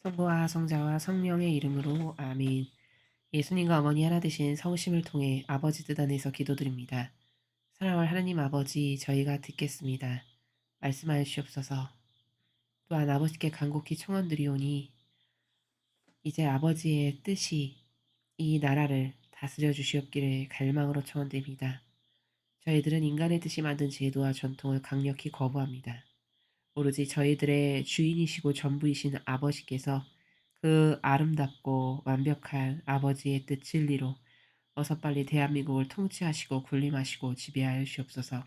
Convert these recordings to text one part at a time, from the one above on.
성부와 성자와 성령의 이름으로 아멘. 예수님과 어머니 하나 되신 성심을 통해 아버지 뜻 안에서 기도드립니다. 사랑할 하나님 아버지, 저희가 듣겠습니다. 말씀하여 주옵소서. 또한 아버지께 간곡히 청원드리오니 이제 아버지의 뜻이 이 나라를 다스려 주시옵기를 갈망으로 청원드립니다. 저희들은 인간의 뜻이 만든 제도와 전통을 강력히 거부합니다. 오로지 저희들의 주인이시고 전부이신 아버지께서 그 아름답고 완벽한 아버지의 뜻 진리로 어서 빨리 대한민국을 통치하시고 군림하시고 지배하여 주옵소서.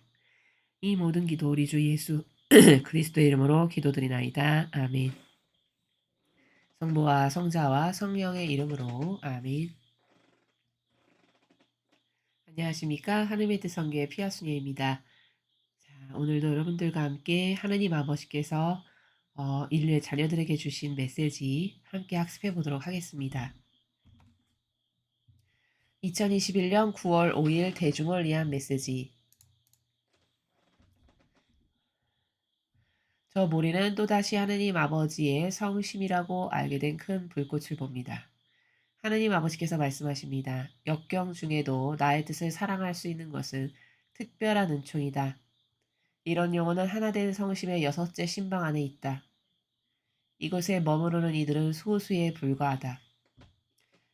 이 모든 기도 우리 주 예수 그리스도의 이름으로 기도드리나이다. 아멘. 성부와 성자와 성령의 이름으로 아멘. 안녕하십니까. 하늘의 뜻 성교의 피아순이입니다. 자, 오늘도 여러분들과 함께 하느님 아버지께서 인류의 자녀들에게 주신 메시지 함께 학습해 보도록 하겠습니다. 2021년 9월 5일 대중을 위한 메시지. 저 모리는 또다시 하느님 아버지의 성심이라고 알게 된 큰 불꽃을 봅니다. 하느님 아버지께서 말씀하십니다. 역경 중에도 나의 뜻을 사랑할 수 있는 것은 특별한 은총이다. 이런 영혼은 하나된 성심의 6째 신방 안에 있다. 이곳에 머무르는 이들은 소수에 불과하다.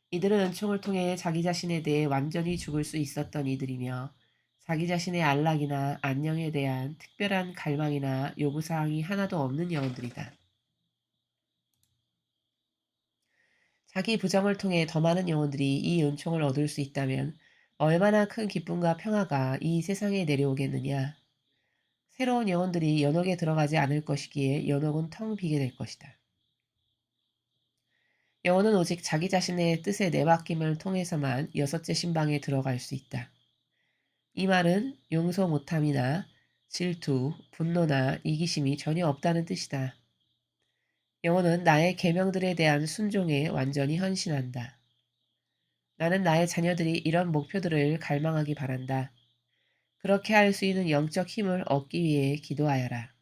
이들은 은총을 통해 자기 자신에 대해 완전히 죽을 수 있었던 이들이며 자기 자신의 안락이나 안녕에 대한 특별한 갈망이나 요구사항이 하나도 없는 영혼들이다. 자기 부정을 통해 더 많은 영혼들이 이 은총을 얻을 수 있다면 얼마나 큰 기쁨과 평화가 이 세상에 내려오겠느냐. 새로운 영혼들이 연옥에 들어가지 않을 것이기에 연옥은 텅 비게 될 것이다. 영혼은 오직 자기 자신의 뜻에 내맡김을 통해서만 6째 신방에 들어갈 수 있다. 이 말은 용서 못함이나 질투, 분노나 이기심이 전혀 없다는 뜻이다. 영혼은 나의 계명들에 대한 순종에 완전히 헌신한다. 나는 나의 자녀들이 이런 목표들을 갈망하기 바란다. 그렇게 할 수 있는 영적 힘을 얻기 위해 기도하여라.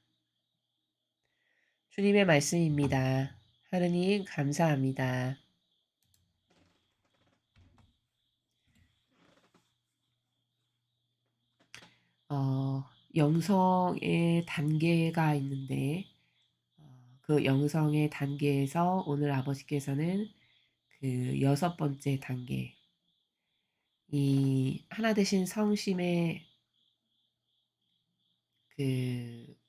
주님의 말씀입니다. 하느님 감사합니다. 영성의 단계가 있는데 그 영성의 단계에서 오늘 아버지께서는 그 6번째 단계, 이 하나 되신 성심의 그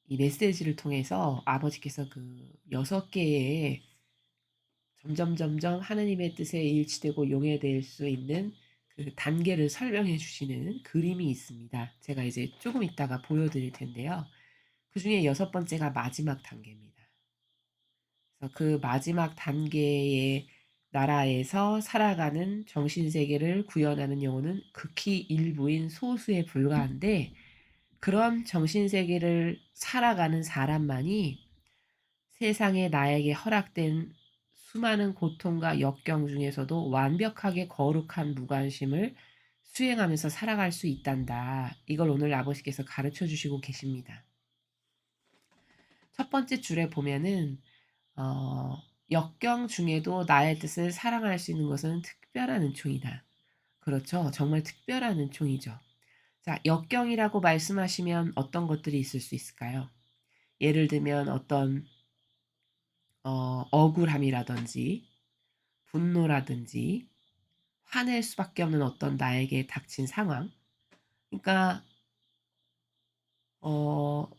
이 메시지를 통해서 아버지께서 그 6개의 점점 하느님의 뜻에 일치되고 용해될 수 있는 그 단계를 설명해 주시는 그림이 있습니다. 제가 이제 조금 있다가 보여드릴 텐데요. 그중에 6번째가 마지막 단계입니다. 그래서 그 마지막 단계의 나라에서 살아가는 정신세계를 구현하는 영혼은 극히 일부인 소수에 불과한데, 그런 정신세계를 살아가는 사람만이 세상에 나에게 허락된 수많은 고통과 역경 중에서도 완벽하게 거룩한 무관심을 수행하면서 살아갈 수 있단다. 이걸 오늘 아버지께서 가르쳐 주시고 계십니다. 첫 번째 줄에 보면은 역경 중에도 나의 뜻을 사랑할 수 있는 것은 특별한 은총이다. 그렇죠. 정말 특별한 은총이죠. 자, 역경이라고 말씀하시면 어떤 것들이 있을 수 있을까요? 예를 들면 어떤 억울함이라든지 분노라든지 화낼 수밖에 없는 어떤 나에게 닥친 상황. 그러니까 어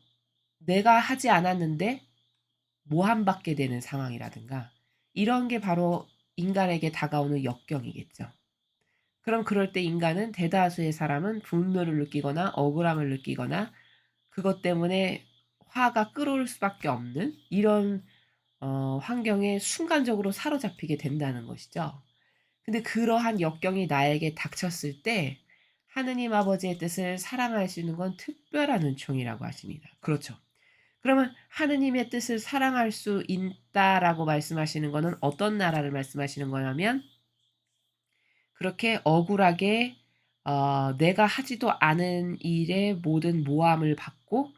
내가 하지 않았는데 모함받게 되는 상황이라든가 이런 게 바로 인간에게 다가오는 역경이겠죠. 그럼 그럴 때 인간은 대다수의 사람은 분노를 느끼거나 억울함을 느끼거나 그것 때문에 화가 끓어올 수밖에 없는 이런 환경에 순간적으로 사로잡히게 된다는 것이죠. 근데 그러한 역경이 나에게 닥쳤을 때 하느님 아버지의 뜻을 사랑할 수 있는 건 특별한 은총이라고 하십니다. 그렇죠. 그러면 하느님의 뜻을 사랑할 수 있다라고 말씀하시는 거는 어떤 나라를 말씀하시는 거냐면, 그렇게 억울하게 내가 하지도 않은 일에 모든 모함을 받고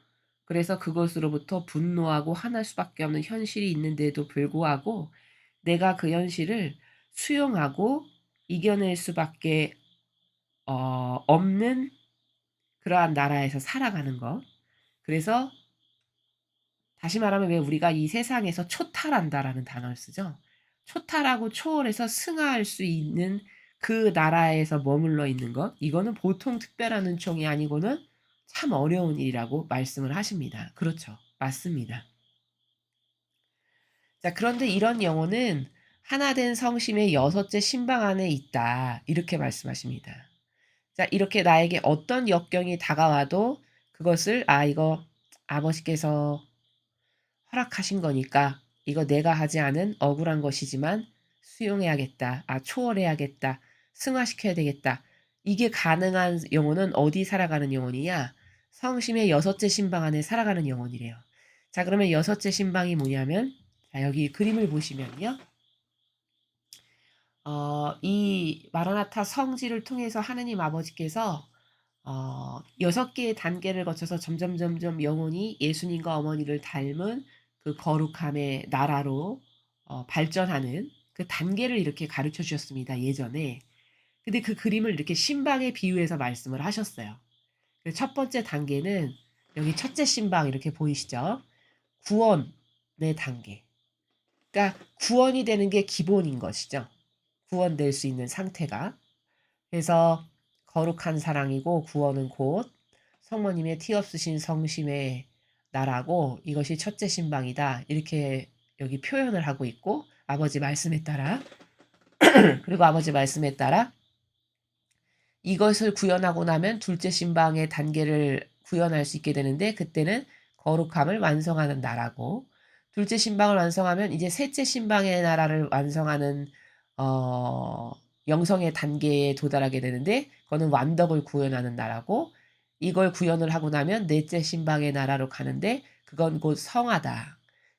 그래서 그것으로부터 분노하고 화날 수밖에 없는 현실이 있는데도 불구하고 내가 그 현실을 수용하고 이겨낼 수밖에 없는 그러한 나라에서 살아가는 것. 그래서 다시 말하면 왜 우리가 이 세상에서 초탈한다라는 단어를 쓰죠. 초탈하고 초월해서 승하할 수 있는 그 나라에서 머물러 있는 것. 이거는 보통 특별한 은총이 아니고는 참 어려운 일이라고 말씀을 하십니다. 그렇죠. 맞습니다. 자, 그런데 이런 영혼은 하나된 성심의 여섯째 신방 안에 있다. 이렇게 말씀하십니다. 자, 이렇게 나에게 어떤 역경이 다가와도 그것을 이거 아버지께서 허락하신 거니까 이거 내가 하지 않은 억울한 것이지만 수용해야겠다. 초월해야겠다. 승화시켜야 되겠다. 이게 가능한 영혼은 어디 살아가는 영혼이냐? 성심의 여섯째 신방 안에 살아가는 영혼이래요. 자, 그러면 여섯째 신방이 뭐냐면, 자, 여기 그림을 보시면요. 이 마라나타 성지를 통해서 하느님 아버지께서 6개의 단계를 거쳐서 점점 영혼이 예수님과 어머니를 닮은 그 거룩함의 나라로 발전하는 그 단계를 이렇게 가르쳐 주셨습니다, 예전에. 근데 그 그림을 이렇게 신방에 비유해서 말씀을 하셨어요. 그 첫 번째 단계는 여기 첫째 신방 이렇게 보이시죠? 구원의 단계. 그러니까 구원이 되는 게 기본인 것이죠. 구원될 수 있는 상태가. 그래서 거룩한 사랑이고 구원은 곧 성모님의 티 없으신 성심의 나라고 이것이 첫째 신방이다. 이렇게 여기 표현을 하고 있고 아버지 말씀에 따라 그리고 아버지 말씀에 따라 이것을 구현하고 나면 둘째 신방의 단계를 구현할 수 있게 되는데 그때는 거룩함을 완성하는 나라고 둘째 신방을 완성하면 이제 셋째 신방의 나라를 완성하는 어, 영성의 단계에 도달하게 되는데 그거는 완덕을 구현하는 나라고 이걸 구현을 하고 나면 넷째 신방의 나라로 가는데 그건 곧 성화다.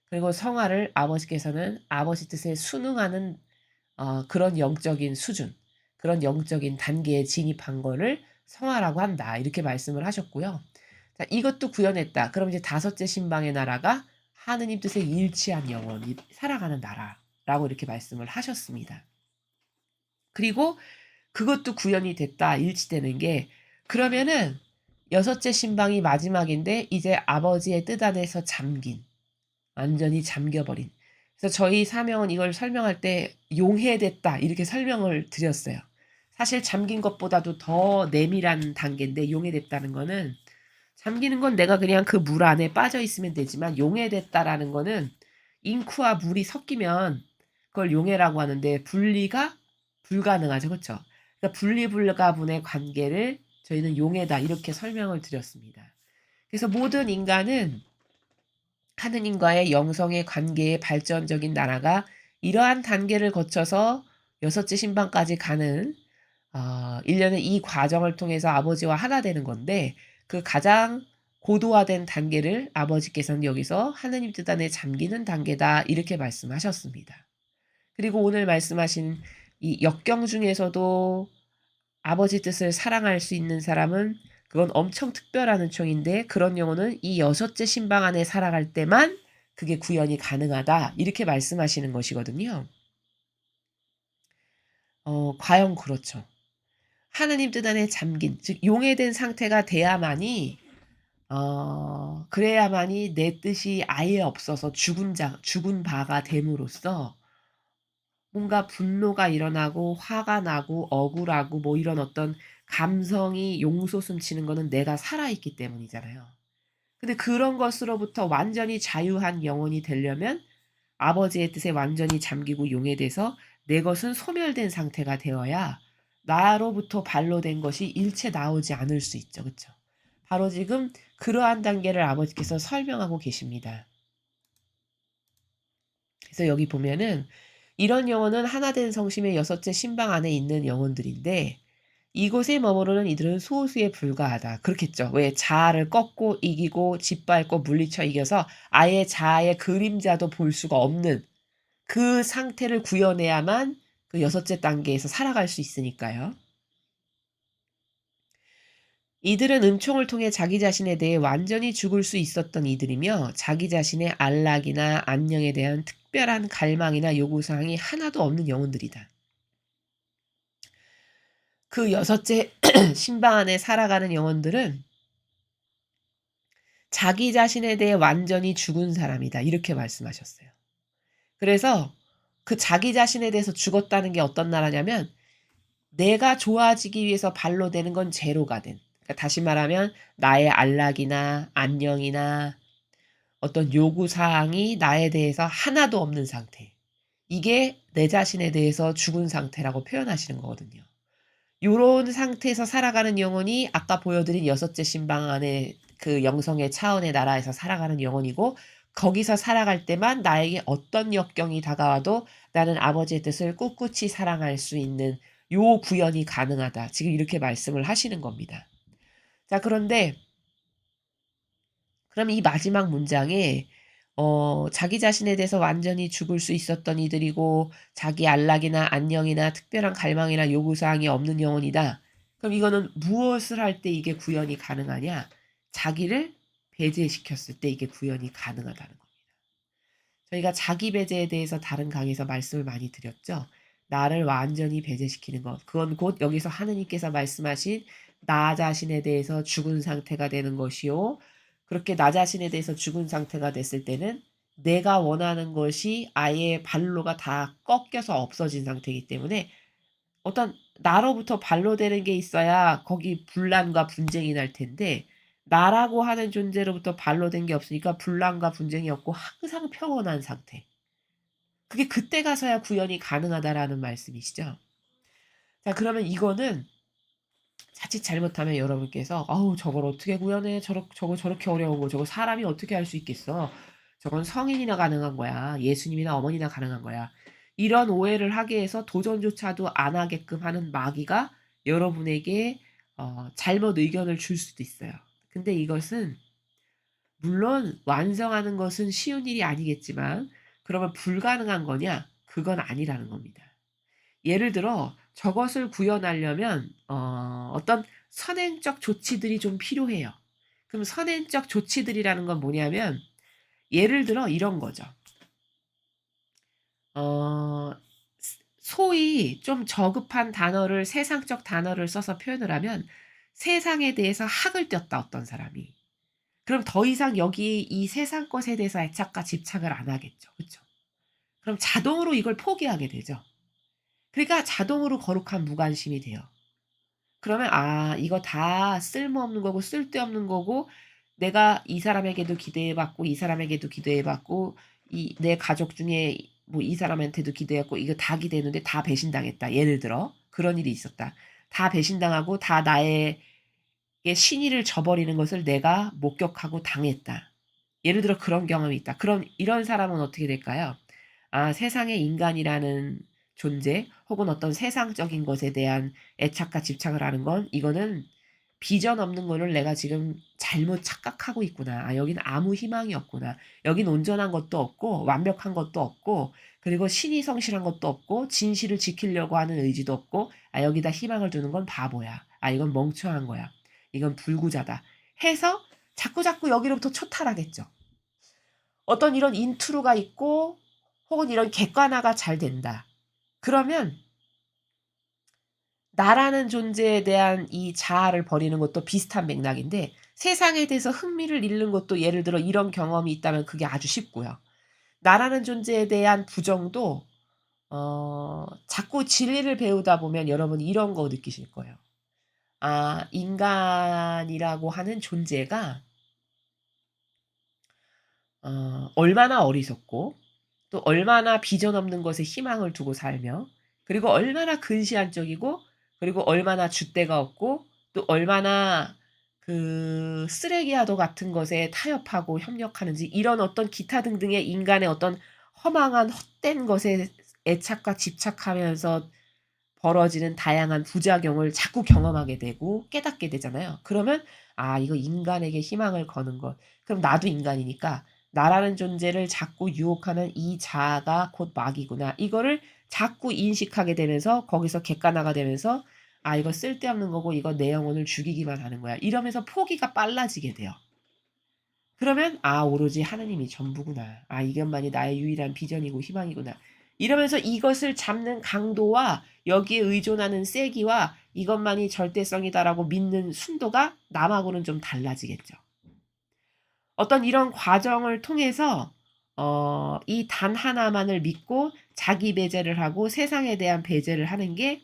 그리고 성화를 아버지께서는 아버지 뜻에 순응하는 그런 영적인 수준, 그런 영적인 단계에 진입한 거를 성화라고 한다. 이렇게 말씀을 하셨고요. 자, 이것도 구현했다. 그럼 이제 다섯째 신방의 나라가 하느님 뜻에 일치한 영혼이 살아가는 나라라고 이렇게 말씀을 하셨습니다. 그리고 그것도 구현이 됐다. 일치되는 게 그러면은 여섯째 신방이 마지막인데 이제 아버지의 뜻 안에서 잠긴 완전히 잠겨버린. 그래서 저희 사명은 이걸 설명할 때 용해됐다 이렇게 설명을 드렸어요. 사실 잠긴 것보다도 더 내밀한 단계인데 용해됐다는 거는 잠기는 건 내가 그냥 그 물 안에 빠져 있으면 되지만 용해됐다라는 거는 잉크와 물이 섞이면 그걸 용해라고 하는데 분리가 불가능하죠. 그렇죠? 그러니까 분리불가분의 관계를 저희는 용해다 이렇게 설명을 드렸습니다. 그래서 모든 인간은 하느님과의 영성의 관계의 발전적인 나라가 이러한 단계를 거쳐서 여섯째 신방까지 가는 1년의 이 과정을 통해서 아버지와 하나 되는 건데 그 가장 고도화된 단계를 아버지께서는 여기서 하느님 뜻 안에 잠기는 단계다 이렇게 말씀하셨습니다. 그리고 오늘 말씀하신 이 역경 중에서도 아버지 뜻을 사랑할 수 있는 사람은 그건 엄청 특별한 은총인데 그런 영혼은 이 여섯째 신방 안에 살아갈 때만 그게 구현이 가능하다. 이렇게 말씀하시는 것이거든요. 과연 그렇죠. 하느님 뜻 안에 잠긴, 즉 용해된 상태가 돼야만이 그래야만이 내 뜻이 아예 없어서 죽은 바가 됨으로써 뭔가 분노가 일어나고 화가 나고 억울하고 뭐 이런 어떤 감성이 용솟음치는 거는 내가 살아있기 때문이잖아요. 근데 그런 것으로부터 완전히 자유한 영혼이 되려면 아버지의 뜻에 완전히 잠기고 용해돼서 내 것은 소멸된 상태가 되어야 나로부터 발로된 것이 일체 나오지 않을 수 있죠. 그쵸? 바로 지금 그러한 단계를 아버지께서 설명하고 계십니다. 그래서 여기 보면은 이런 영혼은 하나된 성심의 여섯째 신방 안에 있는 영혼들인데 이곳에 머무르는 이들은 소수에 불과하다. 그렇겠죠. 왜 자아를 꺾고 이기고 짓밟고 물리쳐 이겨서 아예 자아의 그림자도 볼 수가 없는 그 상태를 구현해야만 그 여섯째 단계에서 살아갈 수 있으니까요. 이들은 음총을 통해 자기 자신에 대해 완전히 죽을 수 있었던 이들이며 자기 자신의 안락이나 안녕에 대한 특별한 갈망이나 요구사항이 하나도 없는 영혼들이다. 그 여섯째 신방 안에 살아가는 영혼들은 자기 자신에 대해 완전히 죽은 사람이다. 이렇게 말씀하셨어요. 그래서 그 자기 자신에 대해서 죽었다는 게 어떤 나라냐면 내가 좋아지기 위해서 발로 되는 건 제로가 된. 그러니까 다시 말하면 나의 안락이나 안녕이나 어떤 요구 사항이 나에 대해서 하나도 없는 상태. 이게 내 자신에 대해서 죽은 상태라고 표현하시는 거거든요. 요런 상태에서 살아가는 영혼이 아까 보여드린 여섯째 신방 안에 그 영성의 차원의 나라에서 살아가는 영혼이고 거기서 살아갈 때만 나에게 어떤 역경이 다가와도 나는 아버지의 뜻을 꿋꿋이 사랑할 수 있는 요 구현이 가능하다. 지금 이렇게 말씀을 하시는 겁니다. 자, 그런데 그럼 이 마지막 문장에 자기 자신에 대해서 완전히 죽을 수 있었던 이들이고 자기 안락이나 안녕이나 특별한 갈망이나 요구사항이 없는 영혼이다. 그럼 이거는 무엇을 할 때 이게 구현이 가능하냐? 자기를 배제시켰을 때 이게 구현이 가능하다는 겁니다. 저희가 자기 배제에 대해서 다른 강의에서 말씀을 많이 드렸죠. 나를 완전히 배제시키는 것. 그건 곧 여기서 하느님께서 말씀하신 나 자신에 대해서 죽은 상태가 되는 것이요. 그렇게 나 자신에 대해서 죽은 상태가 됐을 때는 내가 원하는 것이 아예 발로가 다 꺾여서 없어진 상태이기 때문에 어떤 나로부터 반로되는 게 있어야 거기 분란과 분쟁이 날 텐데 나라고 하는 존재로부터 반로된 게 없으니까 분란과 분쟁이 없고 항상 평온한 상태. 그게 그때 가서야 구현이 가능하다라는 말씀이시죠. 자, 그러면 이거는 자칫 잘못하면 여러분께서 "아우 저걸 어떻게 구현해? 저거 저렇게 어려운 거 저거 사람이 어떻게 할 수 있겠어. 저건 성인이나 가능한 거야. 예수님이나 어머니나 가능한 거야." 이런 오해를 하게 해서 도전조차도 안 하게끔 하는 마귀가 여러분에게 잘못 의견을 줄 수도 있어요. 근데 이것은 물론 완성하는 것은 쉬운 일이 아니겠지만 그러면 불가능한 거냐? 그건 아니라는 겁니다. 예를 들어 저것을 구현하려면 어떤 선행적 조치들이 좀 필요해요. 그럼 선행적 조치들이라는 건 뭐냐면 예를 들어 이런 거죠. 어 소위 좀 저급한 단어를 세상적 단어를 써서 표현을 하면 세상에 대해서 학을 띄었다 어떤 사람이. 그럼 더 이상 여기 이 세상 것에 대해서 애착과 집착을 안 하겠죠. 그쵸? 그럼 자동으로 이걸 포기하게 되죠. 그러니까 자동으로 거룩한 무관심이 돼요. 그러면 '아 이거 다 쓸모없는 거고 쓸데없는 거고 내가 이 사람에게도 기대해 봤고 이 사람에게도 기대해 봤고 이 내 가족 중에 뭐 이 사람한테도 기대했고 이거 다 기대했는데 다 배신당했다.' 예를 들어 그런 일이 있었다. 다 배신당하고 다 나에게 신의를 저버리는 것을 내가 목격하고 당했다. 예를 들어 그런 경험이 있다. 그럼 이런 사람은 어떻게 될까요? 아 세상의 인간이라는 존재 혹은 어떤 세상적인 것에 대한 애착과 집착을 하는 건 이거는 비전 없는 거를 내가 지금 잘못 착각하고 있구나. 아 여기는 아무 희망이 없구나. 여긴 온전한 것도 없고 완벽한 것도 없고 그리고 신이 성실한 것도 없고 진실을 지키려고 하는 의지도 없고 아 여기다 희망을 두는 건 바보야. 아 이건 멍청한 거야. 이건 불구자다. 해서 자꾸자꾸 여기로부터 초탈하겠죠. 어떤 이런 인트로가 있고 혹은 이런 객관화가 잘 된다. 그러면 나라는 존재에 대한 이 자아를 버리는 것도 비슷한 맥락인데 세상에 대해서 흥미를 잃는 것도 예를 들어 이런 경험이 있다면 그게 아주 쉽고요. 나라는 존재에 대한 부정도 자꾸 진리를 배우다 보면 여러분 이런 거 느끼실 거예요. 아 인간이라고 하는 존재가 얼마나 어리석고 또 얼마나 비전 없는 것에 희망을 두고 살며 그리고 얼마나 근시안적이고 그리고 얼마나 줏대가 없고 또 얼마나 그 쓰레기와도 같은 것에 타협하고 협력하는지 이런 어떤 기타 등등의 인간의 어떤 허망한 헛된 것에 애착과 집착하면서 벌어지는 다양한 부작용을 자꾸 경험하게 되고 깨닫게 되잖아요. 그러면 '아 이거 인간에게 희망을 거는 것. 그럼 나도 인간이니까 나라는 존재를 자꾸 유혹하는 이 자아가 곧 마귀구나.' 이거를 자꾸 인식하게 되면서 거기서 객관화가 되면서 아 이거 쓸데없는 거고 이거 내 영혼을 죽이기만 하는 거야. 이러면서 포기가 빨라지게 돼요. 그러면 '아 오로지 하느님이 전부구나. 아 이것만이 나의 유일한 비전이고 희망이구나.' 이러면서 이것을 잡는 강도와 여기에 의존하는 세기와 '이것만이 절대성이다.'라고 믿는 순도가 남하고는 좀 달라지겠죠. 어떤 이런 과정을 통해서 이 단 하나만을 믿고 자기 배제를 하고 세상에 대한 배제를 하는 게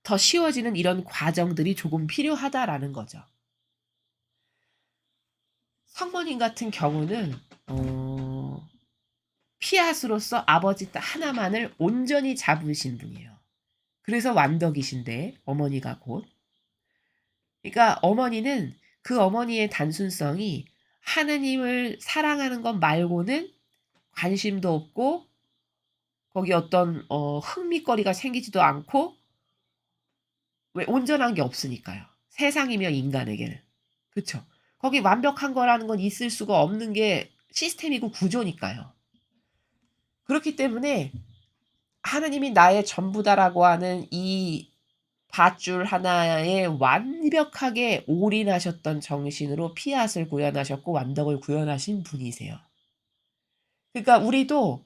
더 쉬워지는 이런 과정들이 조금 필요하다라는 거죠. 성모님 같은 경우는 어 피앗으로서 아버지 하나만을 온전히 잡으신 분이에요. 그래서 완덕이신데 어머니가 곧. 그러니까 어머니는 그 어머니의 단순성이 하느님을 사랑하는 것 말고는 관심도 없고 거기 어떤 흥미거리가 생기지도 않고 왜 온전한 게 없으니까요. 세상이며 인간에게는. 그쵸. 거기 완벽한 거라는 건 있을 수가 없는 게 시스템이고 구조니까요. 그렇기 때문에 하느님이 나의 전부다라고 하는 이 밧줄 하나에 완벽하게 올인하셨던 정신으로 피앗을 구현하셨고 완덕을 구현하신 분이세요. 그러니까 우리도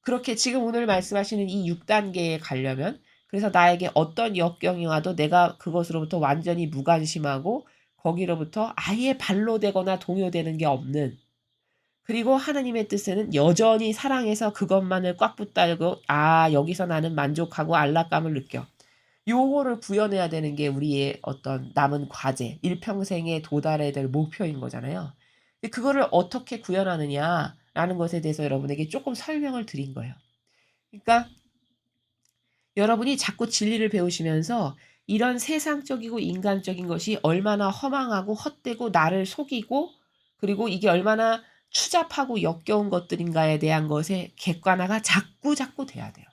그렇게 지금 오늘 말씀하시는 이 6 단계에 가려면 그래서 나에게 어떤 역경이 와도 내가 그것으로부터 완전히 무관심하고 거기로부터 아예 반로되거나 동요되는 게 없는 그리고 하나님의 뜻에는 여전히 사랑해서 그것만을 꽉 붙들고 '아 여기서 나는 만족하고 안락감을 느껴.' 요거를 구현해야 되는 게 우리의 어떤 남은 과제, 일평생에 도달해야 될 목표인 거잖아요. 근데 그거를 어떻게 구현하느냐라는 것에 대해서 여러분에게 쪼끔 설명을 드린 거예요. 그러니까 여러분이 자꾸 진리를 배우시면서 이런 세상적이고 인간적인 것이 얼마나 허망하고 헛되고 나를 속이고 그리고 이게 얼마나 추잡하고 역겨운 것들인가에 대한 것의 객관화가 자꾸자꾸 돼야 돼요.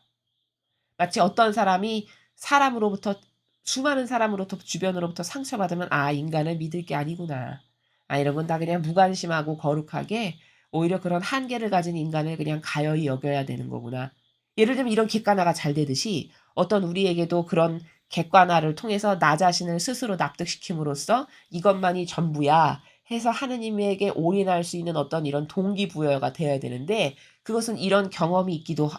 마치 어떤 사람이 사람으로부터 수많은 사람으로부터 주변으로부터 상처받으면 '아 인간은 믿을 게 아니구나. 아 이런 건 다 그냥 무관심하고 거룩하게 오히려 그런 한계를 가진 인간을 그냥 가여이 여겨야 되는 거구나.' 예를 들면 이런 객관화가 잘 되듯이 어떤 우리에게도 그런 객관화를 통해서 나 자신을 스스로 납득시킴으로써 '이것만이 전부야.' 해서 하느님에게 올인할 수 있는 어떤 이런 동기부여가 되어야 되는데 그것은 이런 경험이 있기도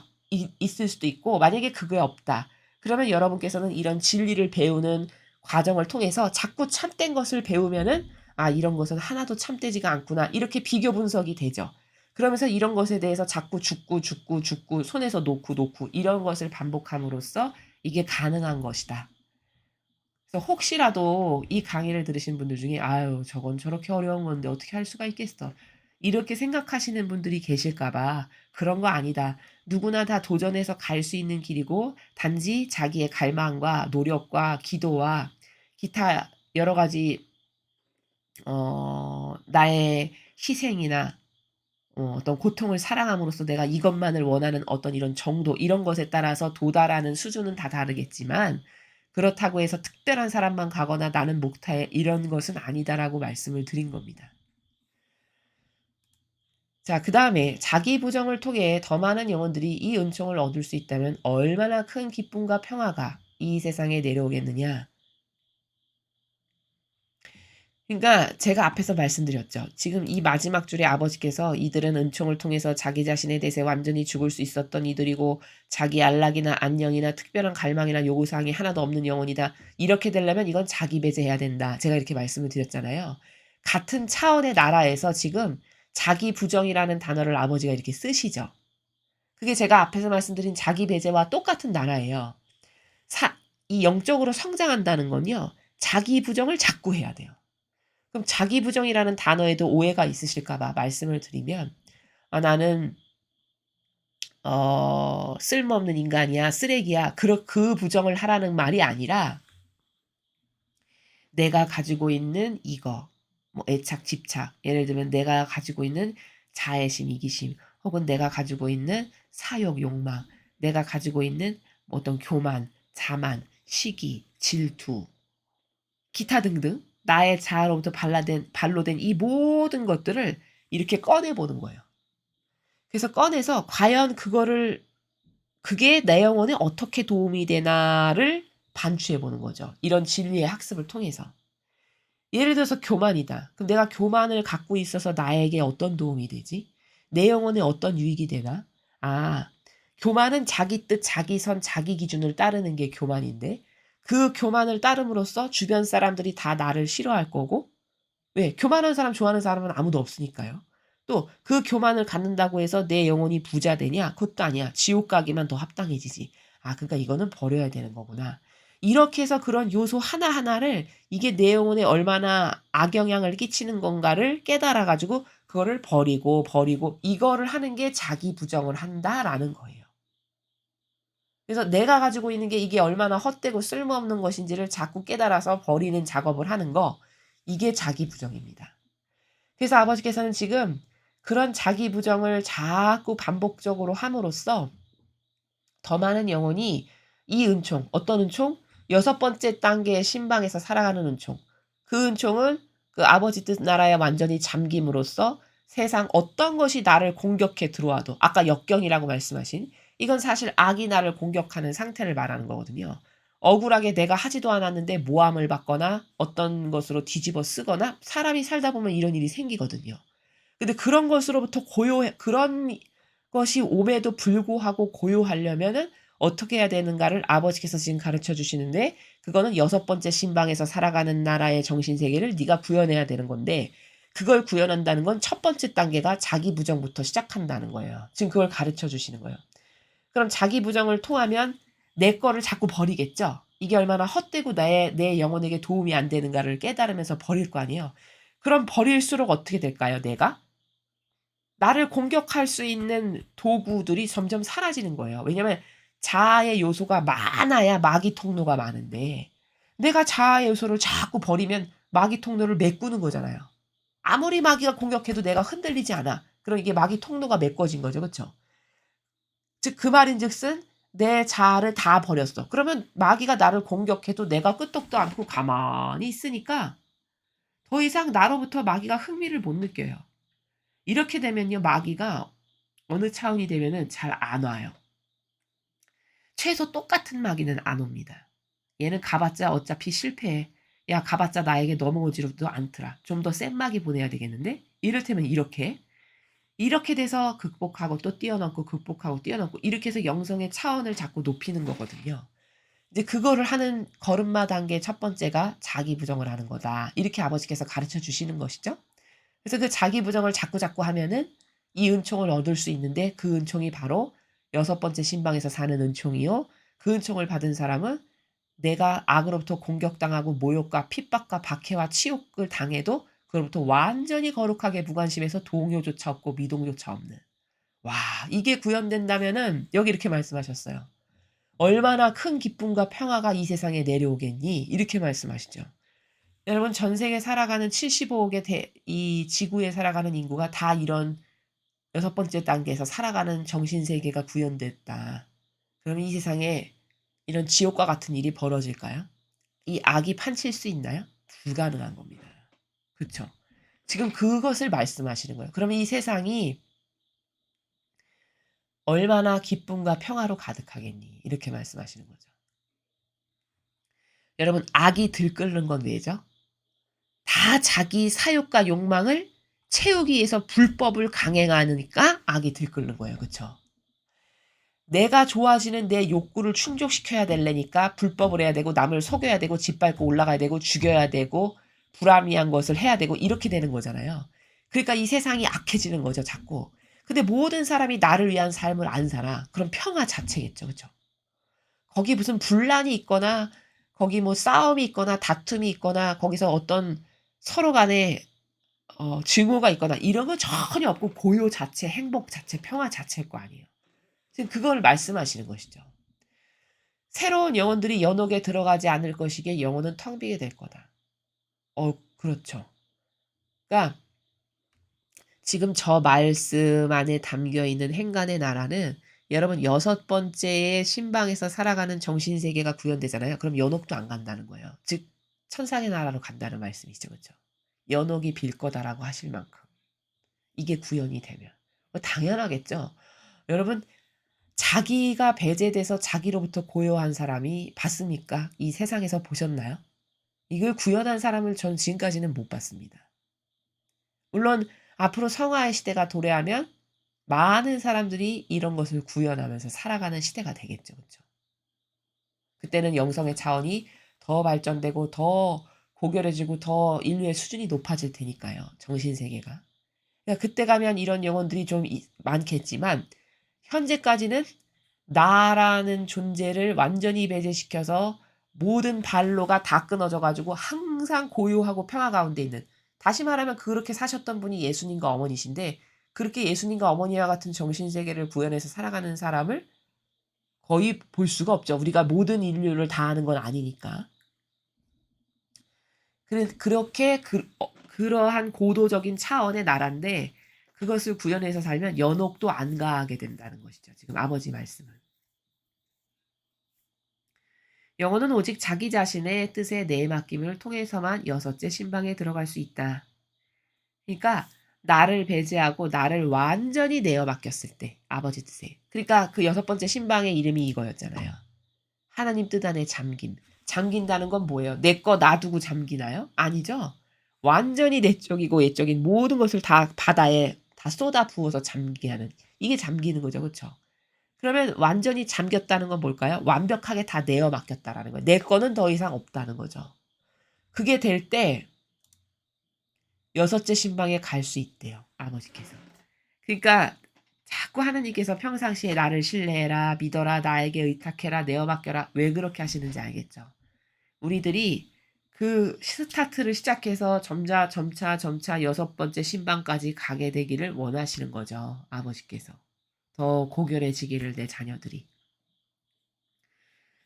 있을 수도 있고 만약에 그게 없다. 그러면 여러분께서는 이런 진리를 배우는 과정을 통해서 자꾸 참된 것을 배우면은 '아 이런 것은 하나도 참되지가 않구나.' 이렇게 비교 분석이 되죠. 그러면서 이런 것에 대해서 자꾸 죽고, 죽고, 죽고 손에서 놓고, 놓고 이런 것을 반복함으로써 이게 가능한 것이다. 그래서 혹시라도 이 강의를 들으신 분들 중에 '아유 저건 저렇게 어려운 건데 어떻게 할 수가 있겠어.' 이렇게 생각하시는 분들이 계실까 봐 그런 거 아니다. 누구나 다 도전해서 갈 수 있는 길이고 단지 자기의 갈망과 노력과 기도와 기타 여러 가지 나의 희생이나 어떤 고통을 사랑함으로써 내가 이것만을 원하는 어떤 이런 정도 이런 것에 따라서 도달하는 수준은 다 다르겠지만 그렇다고 해서 특별한 사람만 가거나 '나는 못해.' 이런 것은 아니다라고 말씀을 드린 겁니다. 자 그다음에 자기 부정을 통해 더 많은 영혼들이 이 은총을 얻을 수 있다면 얼마나 큰 기쁨과 평화가 이 세상에 내려오겠느냐. 그러니까 제가 앞에서 말씀드렸죠. 지금 이 마지막 줄에 아버지께서 "이들은 은총을 통해서 자기 자신에 대해서 완전히 죽을 수 있었던 이들이고 자기 안락이나 안녕이나 특별한 갈망이나 요구사항이 하나도 없는 영혼이다." 이렇게 되려면 이건 자기 배제해야 된다. 제가 이렇게 말씀을 드렸잖아요. 같은 차원의 나라에서 지금 자기 부정이라는 단어를 아버지가 이렇게 쓰시죠. 그게 제가 앞에서 말씀드린 자기 배제와 똑같은 나라예요. 사 이 영적으로 성장한다는 건요. 자기 부정을 자꾸 해야 돼요. 그럼 자기 부정이라는 단어에도 오해가 있으실까 봐 말씀을 드리면 '아 나는 쓸모없는 인간이야. 쓰레기야.' 그 부정을 하라는 말이 아니라 내가 가지고 있는 이거 뭐 애착, 집착 예를 들면 내가 가지고 있는 자애심, 이기심 혹은 내가 가지고 있는 사욕, 욕망 내가 가지고 있는 뭐 어떤 교만, 자만, 시기, 질투 기타 등등 나의 자아로부터 반로된 이 모든 것들을 이렇게 꺼내 보는 거예요. 그래서 꺼내서 과연 그거를 그게 내 영혼에 어떻게 도움이 되나를 반추해 보는 거죠. 이런 진리의 학습을 통해서. 예를 들어서 교만이다. 그럼 내가 교만을 갖고 있어서 나에게 어떤 도움이 되지? 내 영혼에 어떤 유익이 되나? 아, 교만은 자기 뜻, 자기 선, 자기 기준을 따르는 게 교만인데 그 교만을 따름으로써 주변 사람들이 다 나를 싫어할 거고 왜? 교만한 사람 좋아하는 사람은 아무도 없으니까요. 또 그 교만을 갖는다고 해서 내 영혼이 부자 되냐? 그것도 아니야. 지옥 가기만 더 합당해지지. 아, 그러니까 이거는 버려야 되는 거구나. 이렇게 해서 그런 요소 하나하나를 이게 내 영혼에 얼마나 악영향을 끼치는 건가를 깨달아 가지고 그거를 버리고 이거를 하는 게 자기 부정을 한다라는 거예요. 그래서 내가 가지고 있는 게 이게 얼마나 헛되고 쓸모없는 것인지를 자꾸 깨달아서 버리는 작업을 하는 거 이게 자기 부정입니다. 그래서 아버지께서는 지금 그런 자기 부정을 자꾸 반복적으로 함으로써 더 많은 영혼이 이 은총, 어떤 은총? 6번째 단계의 신방에서 살아가는 은총. 그 은총은 그 아버지 뜻 나라에 완전히 잠김으로써 세상 어떤 것이 나를 공격해 들어와도 아까 역경이라고 말씀하신 이건 사실 악이 나를 공격하는 상태를 말하는 거거든요. 억울하게 내가 하지도 않았는데 모함을 받거나 어떤 것으로 뒤집어 쓰거나 사람이 살다 보면 이런 일이 생기거든요. 근데 그런 것으로부터 그런 것이 옴에도 불구하고 고요하려면은 어떻게 해야 되는가를 아버지께서 지금 가르쳐 주시는데 그거는 6번째 신방에서 살아가는 나라의 정신 세계를 네가 구현해야 되는 건데 그걸 구현한다는 건 첫 번째 단계가 자기 부정부터 시작한다는 거예요. 지금 그걸 가르쳐 주시는 거예요. 그럼 자기 부정을 통하면 내 거를 자꾸 버리겠죠. 이게 얼마나 헛되고 내 영혼에게 도움이 안 되는가를 깨달으면서 버릴 거 아니에요. 그럼 버릴수록 어떻게 될까요, 내가? 나를 공격할 수 있는 도구들이 점점 사라지는 거예요. 왜냐면 자아의 요소가 많아야 마귀 통로가 많은데 내가 자아의 요소를 자꾸 버리면 마귀 통로를 메꾸는 거잖아요. 아무리 마귀가 공격해도 내가 흔들리지 않아. 그럼 이게 마귀 통로가 메꿔진 거죠. 그쵸? 즉 그 말인즉슨 내 자아를 다 버렸어. 그러면 마귀가 나를 공격해도 내가 끄떡도 않고 가만히 있으니까 더 이상 나로부터 마귀가 흥미를 못 느껴요. 이렇게 되면요 마귀가 어느 차원이 되면은 잘 안 와요. 최소 똑같은 마귀는 안 옵니다. 얘는 가봤자 어차피 실패해. 야 가봤자 나에게 넘어오지도 않더라. 좀 더 센 마귀 보내야 되겠는데? 이를테면 이렇게 돼서 극복하고 또 뛰어넘고 극복하고 뛰어넘고 이렇게 해서 영성의 차원을 자꾸 높이는 거거든요. 이제 그거를 하는 걸음마 단계 첫 번째가 자기 부정을 하는 거다. 이렇게 아버지께서 가르쳐 주시는 것이죠. 그래서 그 자기 부정을 자꾸자꾸 하면은 이 은총을 얻을 수 있는데 그 은총이 바로 6번째 신방에서 사는 은총이요. 그 은총을 받은 사람은 내가 악으로부터 공격당하고 모욕과 핍박과 박해와 치욕을 당해도 그로부터 완전히 거룩하게 무관심해서 동요조차 없고 미동조차 없는. 와, 이게 구현된다면은 여기 이렇게 말씀하셨어요. 얼마나 큰 기쁨과 평화가 이 세상에 내려오겠니? 이렇게 말씀하시죠. 여러분 전 세계 살아가는 75억의 이 지구에 살아가는 인구가 다 이런 6번째 단계에서 살아가는 정신 세계가 구현됐다. 그러면 이 세상에 이런 지옥과 같은 일이 벌어질까요? 이 악이 판칠 수 있나요? 불가능한 겁니다. 그쵸? 지금 그것을 말씀하시는 거예요. 그러면 이 세상이 얼마나 기쁨과 평화로 가득하겠니? 이렇게 말씀하시는 거죠. 여러분 악이 들끓는 건 왜죠? 다 자기 사욕과 욕망을 채우기 위해서 불법을 강행하니까 악이 들끓는 거예요. 그쵸? 내가 좋아지는 내 욕구를 충족시켜야 되려니까 불법을 해야 되고 남을 속여야 되고 짓밟고 올라가야 되고 죽여야 되고 불합리한 것을 해야 되고 이렇게 되는 거잖아요. 그러니까 이 세상이 악해지는 거죠. 자꾸. 근데 모든 사람이 나를 위한 삶을 안 살아. 그럼 평화 자체겠죠. 그쵸? 거기 무슨 분란이 있거나 거기 뭐 싸움이 있거나 다툼이 있거나 거기서 어떤 서로 간에 증오가 있거나 이런 건 전혀 없고 고요 자체, 행복 자체, 평화 자체일 거 아니에요. 지금 그걸 말씀하시는 것이죠. 새로운 영혼들이 연옥에 들어가지 않을 것이기에 영혼은 텅 비게 될 거다. 그렇죠. 그러니까 지금 저 말씀 안에 담겨 있는 행간의 나라는 여러분 6번째의 신방에서 살아가는 정신세계가 구현되잖아요. 그럼 연옥도 안 간다는 거예요. 즉 천상의 나라로 간다는 말씀이죠. 그렇죠? 연옥이 빌 거다라고 하실 만큼. 이게 구현이 되면. 당연하겠죠. 여러분 자기가 배제돼서 자기로부터 고요한 사람이 봤습니까? 이 세상에서 보셨나요? 이걸 구현한 사람을 전 지금까지는 못 봤습니다. 물론 앞으로 성화의 시대가 도래하면 많은 사람들이 이런 것을 구현하면서 살아가는 시대가 되겠죠. 그쵸? 그때는 영성의 차원이 더 발전되고 더 고결해지고 더 인류의 수준이 높아질 테니까요. 정신세계가. 그러니까 그때 가면 이런 영혼들이 좀 많겠지만 현재까지는 나라는 존재를 완전히 배제시켜서 모든 발로가 다 끊어져 가지고 항상 고요하고 평화 가운데 있는, 다시 말하면 그렇게 사셨던 분이 예수님과 어머니신데 그렇게 예수님과 어머니와 같은 정신세계를 구현해서 살아가는 사람을 거의 볼 수가 없죠. 우리가 모든 인류를 다 아는 건 아니니까. 그렇게 그러한 고도적인 차원의 나라인데 그것을 구현해서 살면 연옥도 안 가게 된다는 것이죠. 지금 아버지 말씀은. 영혼은 오직 자기 자신의 뜻에 내맡김을 통해서만 여섯째 신방에 들어갈 수 있다. 그러니까 나를 배제하고 나를 완전히 내어 맡겼을 때 아버지 뜻에. 그러니까 그 여섯 번째 신방의 이름이 이거였잖아요. 하나님 뜻 안에 잠김. 잠긴다는 건 뭐예요? 내 거 놔두고 잠기나요? 아니죠. 완전히 내적이고 외적인 모든 것을 다 바다에 다 쏟아 부어서 잠기게 하는, 이게 잠기는 거죠. 그렇죠? 그러면 완전히 잠겼다는 건 뭘까요? 완벽하게 다 내어 맡겼다라는 거예요. 내 거는 더 이상 없다는 거죠. 그게 될 때 여섯째 신방에 갈 수 있대요. 아버지께서. 그러니까 자꾸 하나님께서 평상시에 나를 신뢰해라, 믿어라, 나에게 의탁해라, 내어 맡겨라. 왜 그렇게 하시는지 알겠죠? 우리들이 그 스타트를 시작해서 점차 여섯 번째 신방까지 가게 되기를 원하시는 거죠. 아버지께서. 더 고결해지기를 내 자녀들이.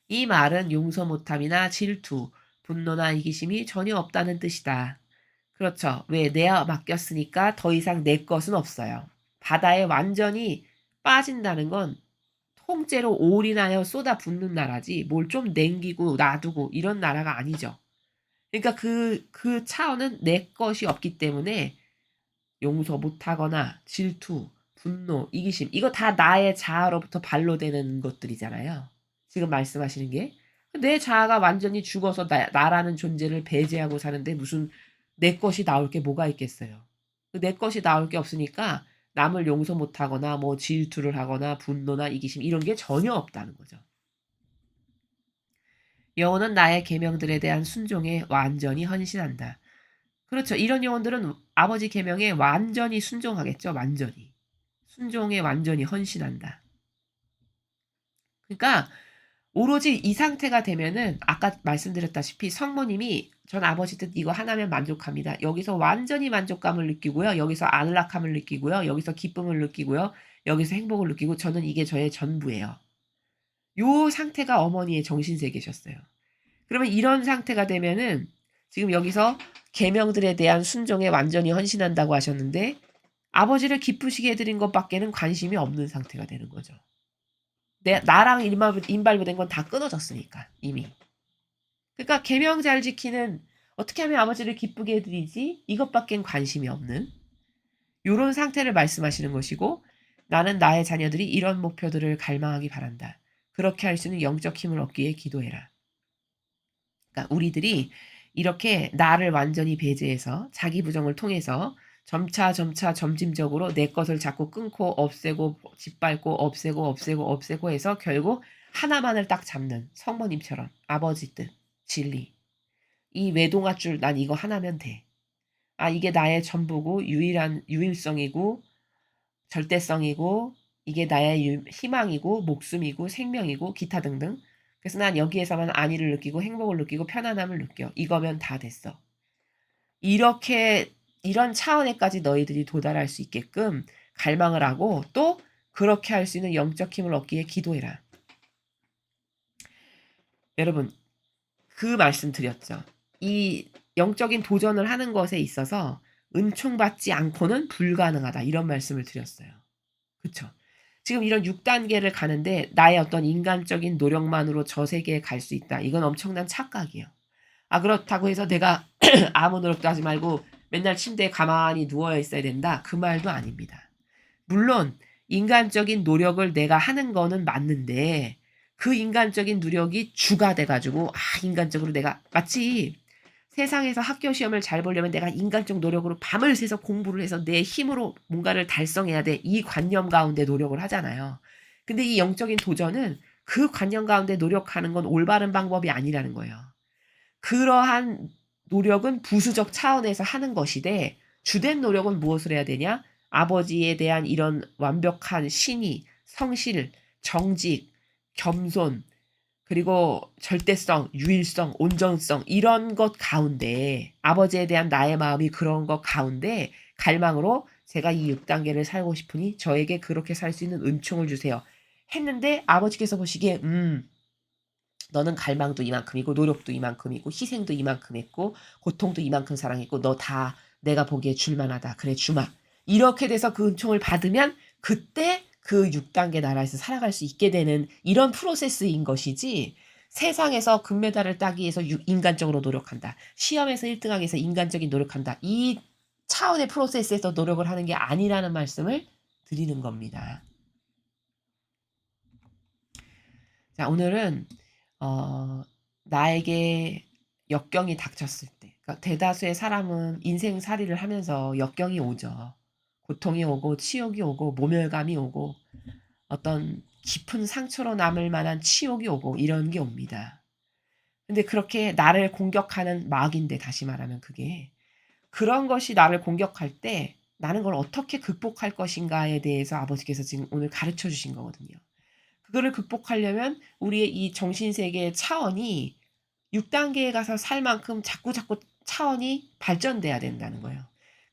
이 말은 용서 못함이나 질투, 분노나 이기심이 전혀 없다는 뜻이다. 그렇죠. 왜? 내가 맡겼으니까 더 이상 내 것은 없어요. 바다에 완전히 빠진다는 건 통째로 올인하여 쏟아붓는 나라지 뭘 좀 냉기고 놔두고 이런 나라가 아니죠. 그러니까 그 차원은 내 것이 없기 때문에 용서 못하거나 질투, 분노, 이기심 이거 다 나의 자아로부터 반로되는 것들이잖아요. 지금 말씀하시는 게. 내 자아가 완전히 죽어서 나라는 존재를 배제하고 사는데 무슨 내 것이 나올 게 뭐가 있겠어요. 내 것이 나올 게 없으니까 남을 용서 못하거나 뭐 질투를 하거나 분노나 이기심 이런 게 전혀 없다는 거죠. 영혼은 나의 계명들에 대한 순종에 완전히 헌신한다. 그렇죠. 이런 영혼들은 아버지 계명에 완전히 순종하겠죠. 완전히. 순종에 완전히 헌신한다. 그러니까 오로지 이 상태가 되면은 아까 말씀드렸다시피 성모님이 전 아버지 뜻 이거 하나면 만족합니다. 여기서 완전히 만족감을 느끼고요. 여기서 안락함을 느끼고요. 여기서 기쁨을 느끼고요. 여기서 행복을 느끼고 저는 이게 저의 전부예요. 요 상태가 어머니의 정신세계셨어요. 그러면 이런 상태가 되면은 지금 여기서 계명들에 대한 순종에 완전히 헌신한다고 하셨는데 아버지를 기쁘시게 해드린 것밖에는 관심이 없는 상태가 되는 거죠. 나랑 인발부된 건 다 끊어졌으니까 이미. 그러니까 계명 잘 지키는 어떻게 하면 아버지를 기쁘게 해드리지? 이것밖엔 관심이 없는 요런 상태를 말씀하시는 것이고 나는 나의 자녀들이 이런 목표들을 갈망하기 바란다. 그렇게 할 수 있는 영적 힘을 얻기에 기도해라. 그러니까 우리들이 이렇게 나를 완전히 배제해서 자기 부정을 통해서 점차 점진적으로 내 것을 자꾸 끊고 없애고 짓밟고 없애고 해서 결국 하나만을 딱 잡는 성모님처럼 아버지 뜻, 진리. 이 외동아줄 난 이거 하나면 돼. 아 이게 나의 전부고 유일한 유일성이고 절대성이고 이게 나의 희망이고 목숨이고 생명이고 기타 등등. 그래서 난 여기에서만 안위를 느끼고 행복을 느끼고 편안함을 느껴. 이거면 다 됐어. 이렇게 이런 차원에까지 너희들이 도달할 수 있게끔 갈망을 하고 또 그렇게 할 수 있는 영적 힘을 얻기에 기도해라. 여러분 그 말씀 드렸죠. 이 영적인 도전을 하는 것에 있어서 은총받지 않고는 불가능하다. 이런 말씀을 드렸어요. 그쵸? 지금 이런 6단계를 가는데 나의 어떤 인간적인 노력만으로 저 세계에 갈 수 있다. 이건 엄청난 착각이에요. 아 그렇다고 해서 내가 아무 노력도 하지 말고 맨날 침대에 가만히 누워 있어야 된다. 그 말도 아닙니다. 물론 인간적인 노력을 내가 하는 거는 맞는데 그 인간적인 노력이 주가 돼 가지고 인간적으로 내가 마치 세상에서 학교 시험을 잘 보려면 내가 인간적 노력으로 밤을 새서 공부를 해서 내 힘으로 뭔가를 달성해야 돼. 이 관념 가운데 노력을 하잖아요. 근데 이 영적인 도전은 그 관념 가운데 노력하는 건 올바른 방법이 아니라는 거예요. 그러한 노력은 부수적 차원에서 하는 것이되 주된 노력은 무엇을 해야 되냐? 아버지에 대한 이런 완벽한 신의, 성실, 정직, 겸손, 그리고 절대성, 유일성, 온전성 이런 것 가운데 아버지에 대한 나의 마음이 그런 것 가운데 갈망으로 제가 이 6단계를 살고 싶으니 저에게 그렇게 살 수 있는 은총을 주세요. 했는데 아버지께서 보시기에 너는 갈망도 이만큼이고 노력도 이만큼이고 희생도 이만큼 했고 고통도 이만큼 사랑했고 너 다 내가 보기에 줄만하다. 그래 주마. 이렇게 돼서 그 은총을 받으면 그때 그 6단계 나라에서 살아갈 수 있게 되는 이런 프로세스인 것이지 세상에서 금메달을 따기 위해서 인간적으로 노력한다. 시험에서 1등하기 위해서 인간적인 노력한다. 이 차원의 프로세스에서 노력을 하는 게 아니라는 말씀을 드리는 겁니다. 자, 오늘은 나에게 역경이 닥쳤을 때, 그러니까 대다수의 사람은 인생살이를 하면서 역경이 오죠. 고통이 오고 치욕이 오고 모멸감이 오고 어떤 깊은 상처로 남을 만한 치욕이 오고 이런 게 옵니다. 근데 그렇게 나를 공격하는 마귀인데 다시 말하면 그게 그런 것이 나를 공격할 때 나는 그걸 어떻게 극복할 것인가에 대해서 아버지께서 지금 오늘 가르쳐 주신 거거든요. 그거를 극복하려면 우리의 이 정신세계의 차원이 6단계에 가서 살 만큼 자꾸자꾸 차원이 발전돼야 된다는 거예요.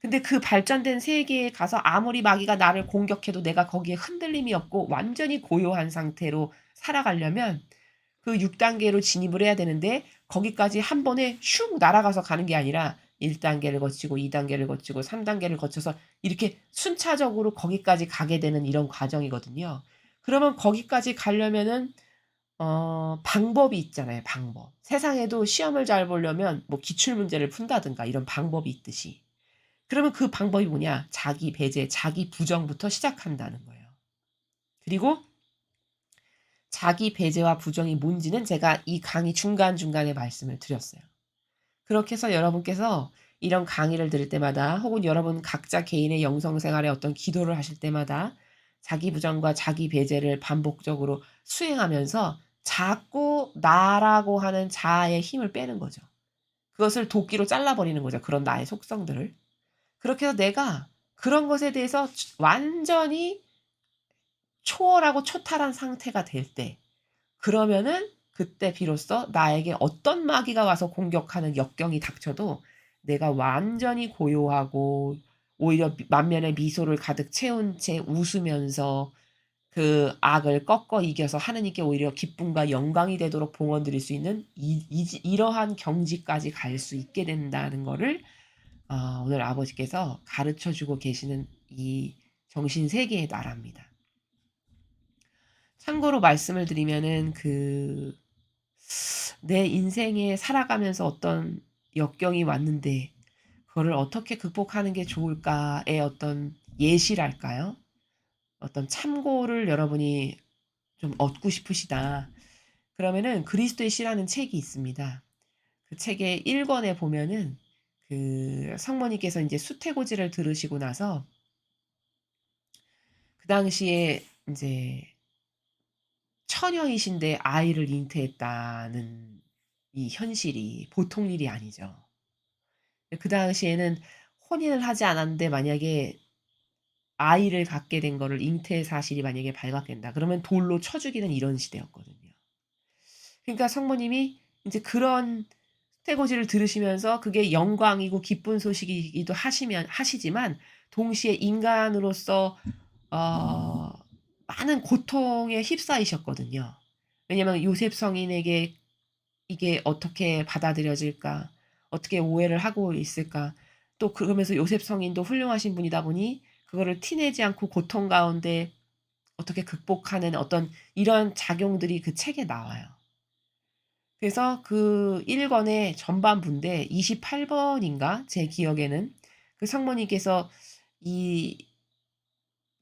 근데 그 발전된 세계에 가서 아무리 마귀가 나를 공격해도 내가 거기에 흔들림이 없고 완전히 고요한 상태로 살아가려면 그 6단계로 진입을 해야 되는데 거기까지 한 번에 슉 날아가서 가는 게 아니라 1단계를 거치고 2단계를 거치고 3단계를 거쳐서 이렇게 순차적으로 거기까지 가게 되는 이런 과정이거든요. 그러면 거기까지 가려면은 방법이 있잖아요, 방법. 세상에도 시험을 잘 보려면 뭐 기출 문제를 푼다든가 이런 방법이 있듯이. 그러면 그 방법이 뭐냐? 자기 배제, 자기 부정부터 시작한다는 거예요. 그리고 자기 배제와 부정이 뭔지는 제가 이 강의 중간중간에 말씀을 드렸어요. 그렇게 해서 여러분께서 이런 강의를 들을 때마다 혹은 여러분 각자 개인의 영성 생활에 어떤 기도를 하실 때마다 자기 부정과 자기 배제를 반복적으로 수행하면서 자꾸 나라고 하는 자아의 힘을 빼는 거죠. 그것을 도끼로 잘라버리는 거죠. 그런 나의 속성들을. 그렇게 해서 내가 그런 것에 대해서 완전히 초월하고 초탈한 상태가 될 때, 그러면은 그때 비로소 나에게 어떤 마귀가 와서 공격하는 역경이 닥쳐도 내가 완전히 고요하고 오히려 만면에 미소를 가득 채운 채 웃으면서 그 악을 꺾어 이겨서 하느님께 오히려 기쁨과 영광이 되도록 봉헌 드릴 수 있는 이러한 경지까지 갈 수 있게 된다는 거를 오늘 아버지께서 가르쳐 주고 계시는 이 정신 세계의 나라입니다. 참고로 말씀을 드리면은 내 인생에 살아가면서 어떤 역경이 왔는데 그거를 어떻게 극복하는 게 좋을까의 어떤 예시랄까요? 어떤 참고를 여러분이 좀 얻고 싶으시다. 그러면은 그리스도의 시라는 책이 있습니다. 그 책의 1권에 보면은 그 성모님께서 이제 수태고지를 들으시고 나서 그 당시에 이제 처녀이신데 아이를 잉태했다는 이 현실이 보통 일이 아니죠. 그 당시에는 혼인을 하지 않았는데 만약에 아이를 갖게 된 거를 잉태 사실이 만약에 발각된다. 그러면 돌로 쳐 죽이는 이런 시대였거든요. 그러니까 성모님이 인제 그런 스테고지를 들으시면서 그게 영광이고 기쁜 소식이기도 하시지만 동시에 인간으로서 어 많은 고통에 휩싸이셨거든요. 왜냐면 '요셉 성인에게 이게 어떻게 받아들여질까? 어떻게 오해를 하고 있을까?' 또 그러면서 요셉 성인도 훌륭하신 분이다 보니 그거를 티 내지 않고 고통 가운데 어떻게 극복하는 어떤 이런 작용들이 그 책에 나와요. 그래서 그 1 권의 전반부인데 28 번인가 제 기억에는 그 성모님께서 이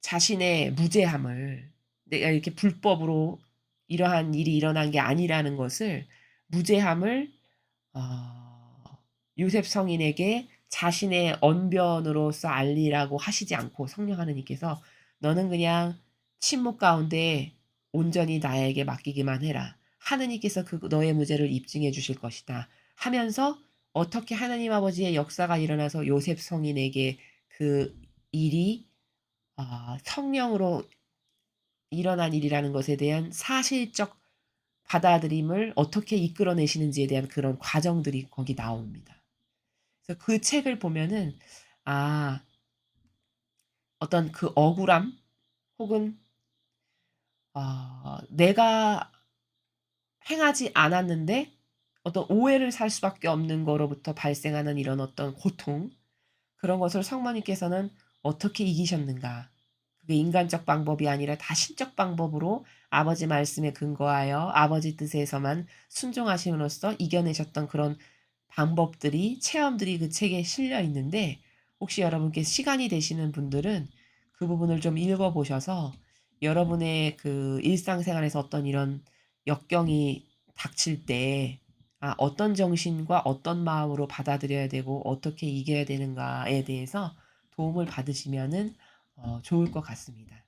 자신의 무죄함을, 내가 이렇게 불법으로 이러한 일이 일어난 게 아니라는 것을, 무죄함을 요셉 성인에게 자신의 언변으로서 알리라고 하시지 않고, 성령 하나님께서 "너는 그냥 침묵 가운데 온전히 나에게 맡기기만 해라. 하느님께서 그 너의 무죄를 입증해 주실 것이다." 하면서 어떻게 하나님 아버지의 역사가 일어나서 요셉 성인에게 그 일이 성령으로 일어난 일이라는 것에 대한 사실적 받아들임을 어떻게 이끌어내시는지에 대한 그런 과정들이 거기 나옵니다. 그래서 그 책을 보면은 아 어떤 그 억울함, 혹은 내가 행하지 않았는데 어떤 오해를 살 수밖에 없는 거로부터 발생하는 이런 어떤 고통, 그런 것을 성모님께서는 어떻게 이기셨는가. 그게 인간적 방법이 아니라 다 신적 방법으로 아버지 말씀에 근거하여 아버지 뜻에서만 순종하심으로써 이겨내셨던 그런 방법들이, 체험들이 그 책에 실려 있는데, 혹시 여러분께 시간이 되시는 분들은 그 부분을 좀 읽어 보셔서 여러분의 그 일상생활에서 어떤 이런 역경이 닥칠 때 어떤 정신과 어떤 마음으로 받아들여야 되고 어떻게 이겨야 되는가에 대해서 도움을 받으시면은 좋을 것 같습니다.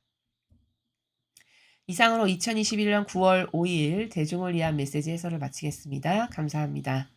이상으로 2021년 9월 5일 대중을 위한 메시지 해설을 마치겠습니다. 감사합니다.